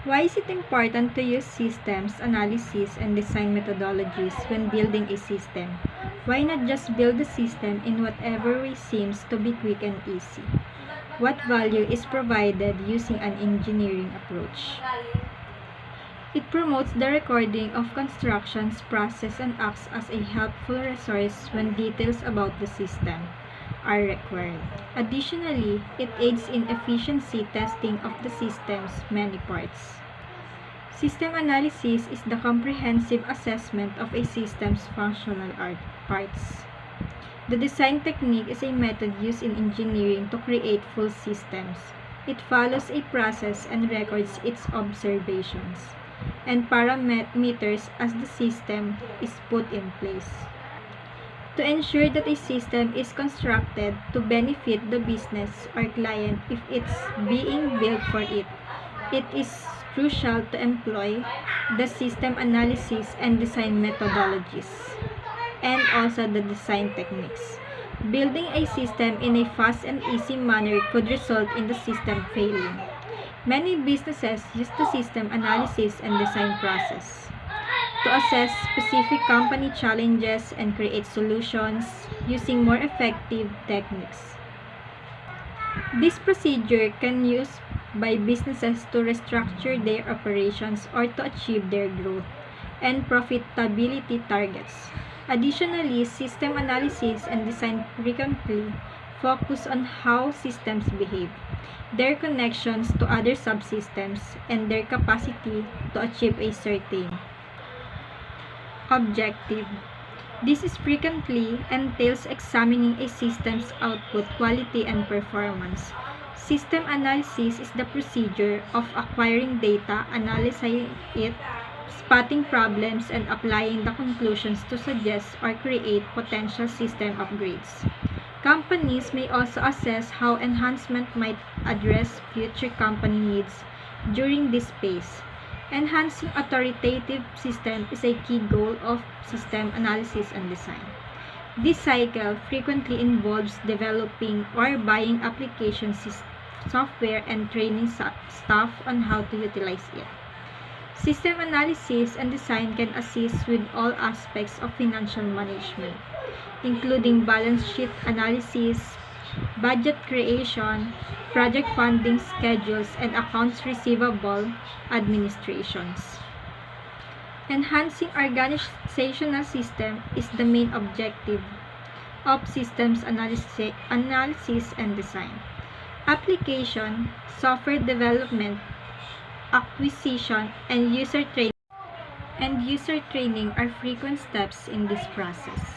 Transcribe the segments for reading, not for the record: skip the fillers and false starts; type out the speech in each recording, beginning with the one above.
Why is it important to use systems analysis and design methodologies when building a system? Why not just build the system in whatever way seems to be quick and easy? What value is provided using an engineering approach? It promotes the recording of constructions process and acts as a helpful resource when details about the system are required. Additionally, it aids in efficiency testing of the system's many parts. System analysis is the comprehensive assessment of a system's functional parts. The design technique is a method used in engineering to create full systems. It follows a process and records its observations and parameters as the system is put in place. To ensure that a system is constructed to benefit the business or client if it's being built for it, it is crucial to employ the system analysis and design methodologies, and also the design techniques. Building a system in a fast and easy manner could result in the system failing. Many businesses use the system analysis and design process to assess specific company challenges and create solutions using more effective techniques. This procedure can be used by businesses to restructure their operations or to achieve their growth and profitability targets. Additionally, system analysis and design frequently focus on how systems behave, their connections to other subsystems, and their capacity to achieve a certain objective. This is frequently entails examining a system's output, quality, and performance. System analysis is the procedure of acquiring data, analyzing it, spotting problems, and applying the conclusions to suggest or create potential system upgrades. Companies may also assess how enhancement might address future company needs during this phase. Enhancing authoritative system is a key goal of system analysis and design. This cycle frequently involves developing or buying application software and training staff on how to utilize it. System analysis and design can assist with all aspects of financial management, including balance sheet analysis, budget creation, project funding schedules, and accounts receivable administrations. Enhancing organizational system is the main objective of systems analysis and design. Application, software development, acquisition, and user training are frequent steps in this process.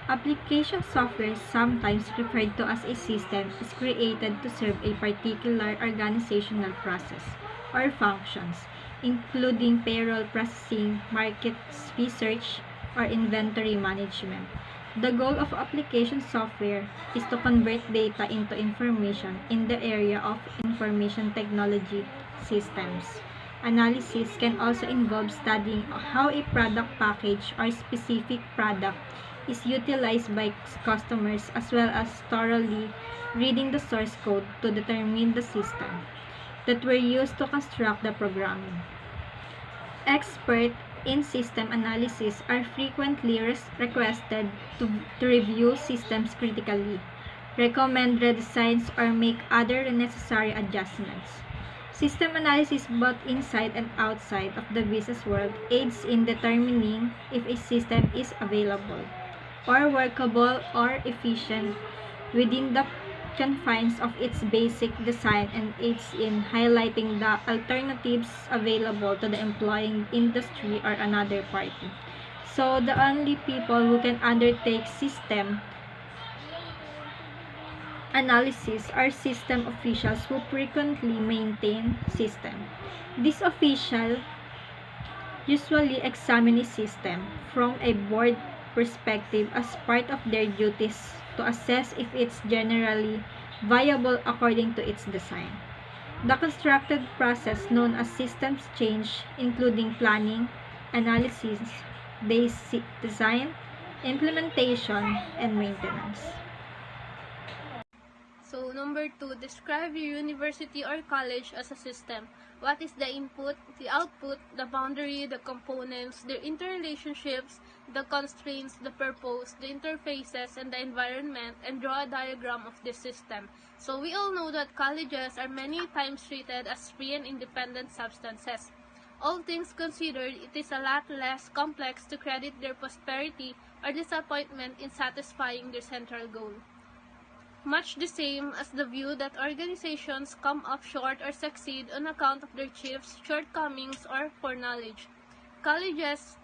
Application software, sometimes referred to as a system, is created to serve a particular organizational process or functions, including payroll processing, market research, or inventory management. The goal of application software is to convert data into information in the area of information technology systems. Analysis can also involve studying how a product package or specific product is utilized by customers, as well as thoroughly reading the source code to determine the system that were used to construct the programming. Experts in system analysis are frequently requested to review systems critically, recommend redesigns, or make other necessary adjustments. System analysis, both inside and outside of the business world, aids in determining if a system is available or workable or efficient within the confines of its basic design, and aids in highlighting the alternatives available to the employing industry or another party. So the only people who can undertake system analysis are system officials who frequently maintain system. These officials usually examine a system from a board perspective as part of their duties to assess if it's generally viable according to its design. The constructed process known as systems change, including planning, analysis, design, implementation, and maintenance. So, number 2, describe your university or college as a system. What is the input, the output, the boundary, the components, their interrelationships, the constraints, the purpose, the interfaces, and the environment, and draw a diagram of this system. So, we all know that colleges are many times treated as free and independent substances. All things considered, it is a lot less complex to credit their prosperity or disappointment in satisfying their central goal. Much the same as the view that organizations come up short or succeed on account of their chiefs' shortcomings or foreknowledge. Colleges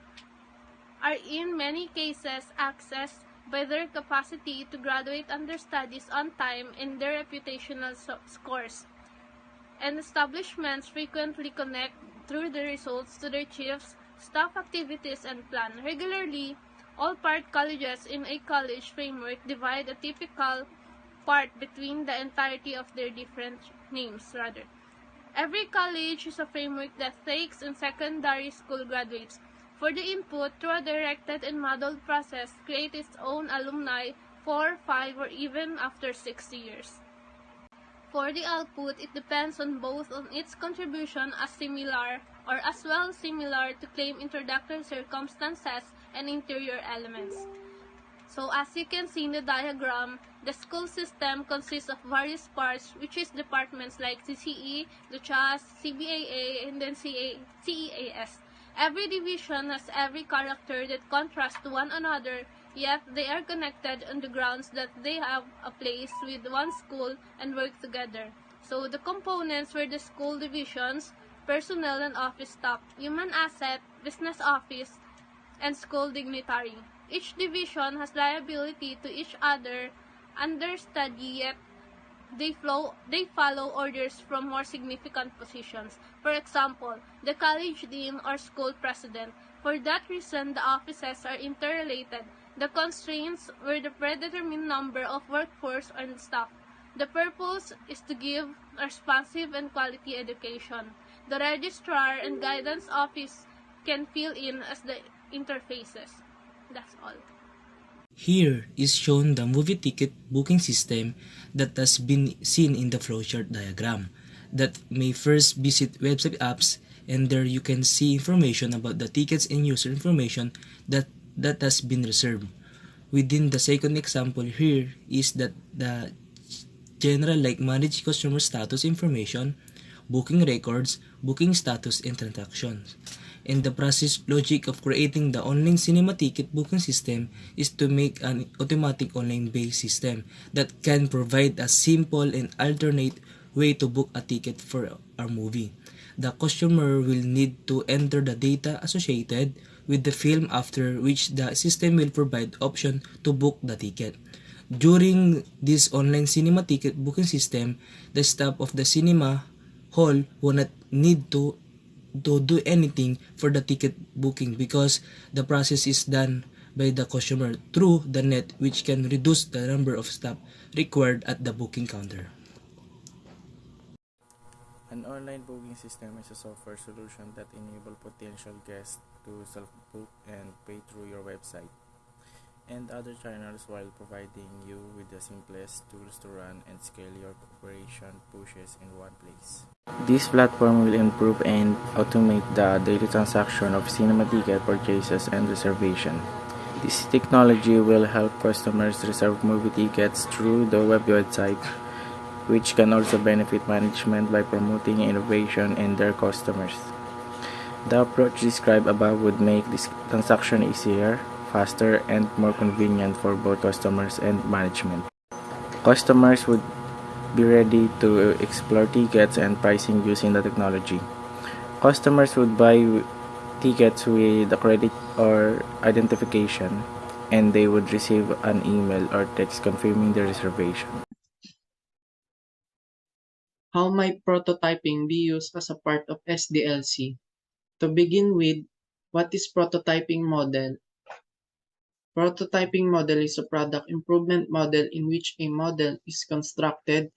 are in many cases accessed by their capacity to graduate understudies on time and their reputational scores, and establishments frequently connect through the results to their chiefs, staff activities, and plan. Regularly, all part colleges in a college framework divide a typical part between the entirety of their different names, rather. Every college is a framework that takes in secondary school graduates for the input through a directed and modeled process, create its own alumni 4, 5, or even after 60 years. For the output, it depends on both on its contribution as similar or as well similar to claim introductory circumstances and interior elements. So as you can see in the diagram, the school system consists of various parts, which is departments like CCE, LUCHAS, CBAA, and then CEAS. Every division has every character that contrasts to one another, yet they are connected on the grounds that they have a place with one school and work together. So the components were the school divisions, personnel and office staff, human asset, business office, and school dignitary. Each division has liability to each other understudy, yet they follow orders from more significant positions. For example, the college dean or school president. For that reason, the offices are interrelated. The constraints were the predetermined number of workforce and staff. The purpose is to give a responsive and quality education. The registrar and guidance office can fill in as the interfaces. That's all. Here is shown the movie ticket booking system that has been seen in the flowchart diagram. That may first visit website apps, and there you can see information about the tickets and user information that has been reserved. Within the second example here is that the general like manage customer status information, booking records, booking status, and transactions. And the process logic of creating the online cinema ticket booking system is to make an automatic online-based system that can provide a simple and alternate way to book a ticket for our movie. The customer will need to enter the data associated with the film, after which the system will provide option to book the ticket. During this online cinema ticket booking system, the staff of the cinema hall will not need to do anything for the ticket booking, because the process is done by the customer through the net, which can reduce the number of staff required at the booking counter. An online booking system is a software solution that enables potential guests to self-book and pay through your website and other channels, while providing you with the simplest tools to run and scale your operation pushes in one place. This platform will improve and automate the daily transaction of cinema ticket purchases and reservation. This technology will help customers reserve movie tickets through the website, which can also benefit management by promoting innovation in their customers. The approach described above would make this transaction easier, faster, and more convenient for both customers and management. Customers would be ready to explore tickets and pricing using the technology. Customers would buy tickets with a credit or identification, and they would receive an email or text confirming the reservation. How might prototyping be used as a part of SDLC? To begin with, what is prototyping model? Prototyping model is a product improvement model in which a model is constructed,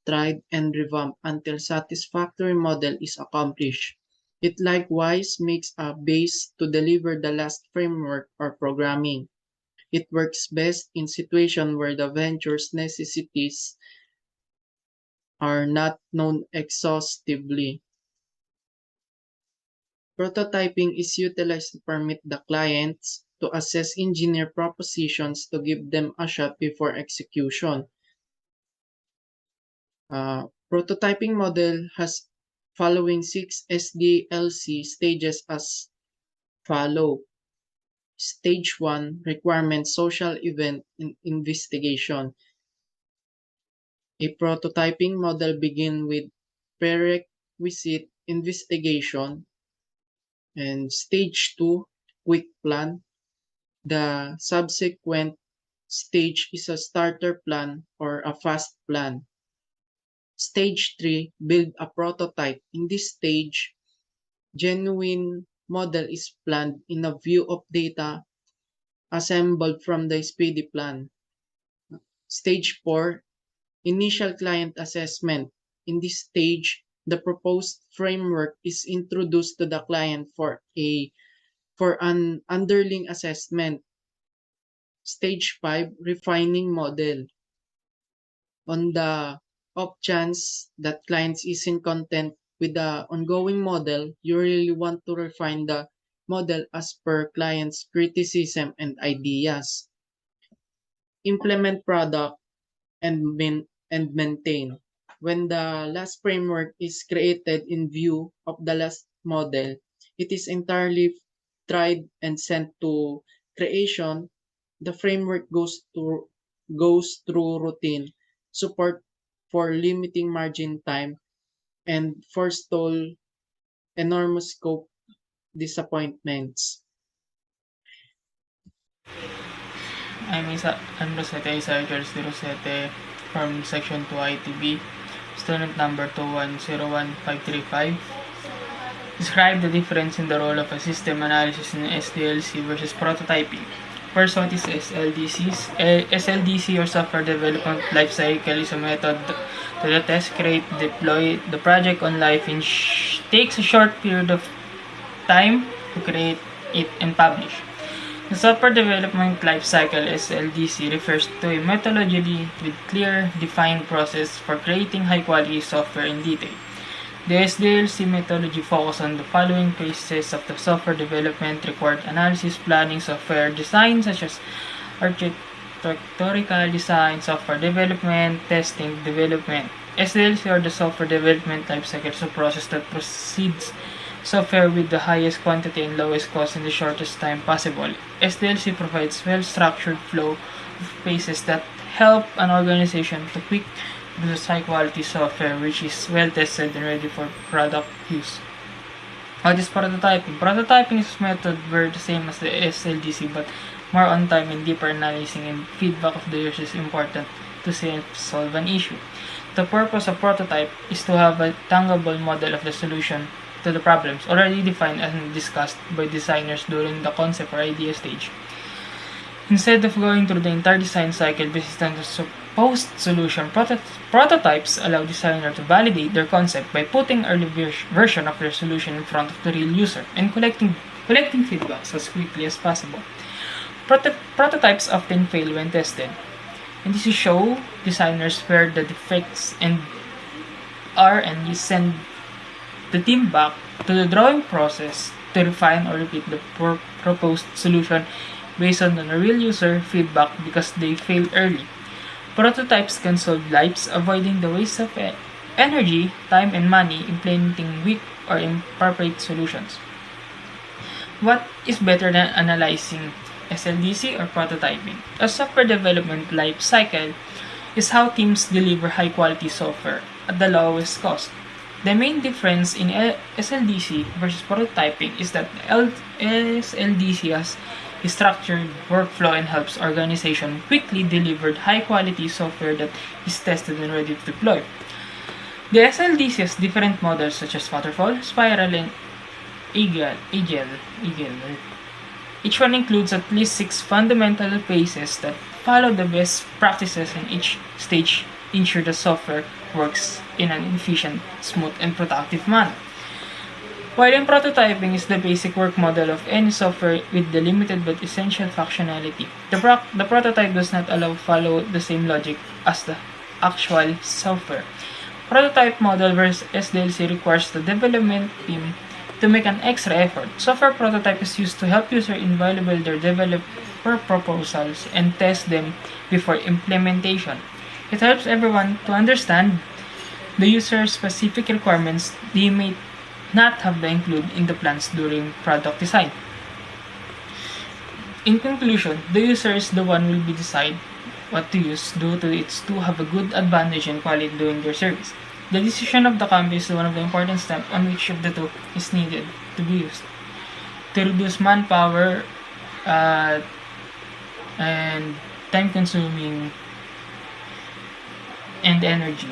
tried, and revamped until satisfactory model is accomplished. It likewise makes a base to deliver the last framework or programming. It works best in situations where the venture's necessities are not known exhaustively. Prototyping is utilized to permit the clients to assess engineer propositions to give them a shot before execution. Prototyping model has following 6 SDLC stages as follow. Stage 1 requirement social event investigation. A prototyping model begins with prerequisite investigation, and stage 2 quick plan. The subsequent stage is a starter plan or a fast plan. Stage 3 build a prototype. In this stage, genuine model is planned in a view of data assembled from the speedy plan. Stage 4 initial client assessment. In this stage, the proposed framework is introduced to the client for an underlying assessment. Stage 5 refining model. On the off chance that clients isn't content with the ongoing model, you really want to refine the model as per client's criticism and ideas. Implement product and maintain. When the last framework is created in view of the last model, it is entirely tried and sent to creation. The framework goes through routine support for limiting margin time and forestall enormous scope disappointments. I'm Rosete Isaiah Charles de Rosete from Section 2 ITB, student number 2101535. Describe the difference in the role of a system analysis in SDLC versus prototyping. First, what is SLDCs? SLDC, or Software Development Lifecycle, is a method to test, create, deploy the project on life in takes a short period of time to create it and publish. The Software Development Lifecycle (SLDC) refers to a methodology with clear, defined process for creating high-quality software in detail. The SDLC methodology focuses on the following phases of the software development: required analysis, planning, software design such as architectural design, software development, testing, development. SDLC, or the Software Development Lifecycle, is a process that proceeds software with the highest quantity and lowest cost in the shortest time possible. SDLC provides well-structured flow of phases that help an organization to quickly produce high-quality software which is well-tested and ready for product use. What is prototyping? Prototyping is a method where the same as the SLDC but more on time and deeper analyzing and feedback of the users is important to solve an issue. The purpose of prototype is to have a tangible model of the solution to the problems already defined and discussed by designers during the concept or idea stage. Instead of going through the entire design cycle based on the supposed solution, prototypes allow designers to validate their concept by putting early version of their solution in front of the real user and collecting feedbacks as quickly as possible. Prototypes often fail when tested, and this is show designers where the defects are, and you send the team back to the drawing process to refine or repeat the proposed solution based on the real user feedback because they failed early. Prototypes can solve lives, avoiding the waste of energy, time, and money implementing weak or imperfect solutions. What is better than analyzing SLDC or prototyping? A software development life cycle is how teams deliver high-quality software at the lowest cost. The main difference in SLDC versus prototyping is that SLDC has a structured workflow and helps organizations quickly deliver high-quality software that is tested and ready to deploy. The SLDC has different models such as waterfall, spiral, and agile. Each one includes at least 6 fundamental phases that follow the best practices in each stage, ensure the software works in an efficient, smooth, and productive manner. While in prototyping is the basic work model of any software with the limited but essential functionality, the prototype does not follow the same logic as the actual software. Prototype model versus SDLC requires the development team to make an extra effort. Software prototype is used to help users invalidate their developer proposals and test them before implementation. It helps everyone to understand the user's specific requirements they may not have to include in the plans during product design. In conclusion, the user is the one who will decide what to use due to its to have a good advantage and quality during their service. The decision of the company is one of the important steps on which of the two is needed to be used to reduce manpower and time consuming and energy.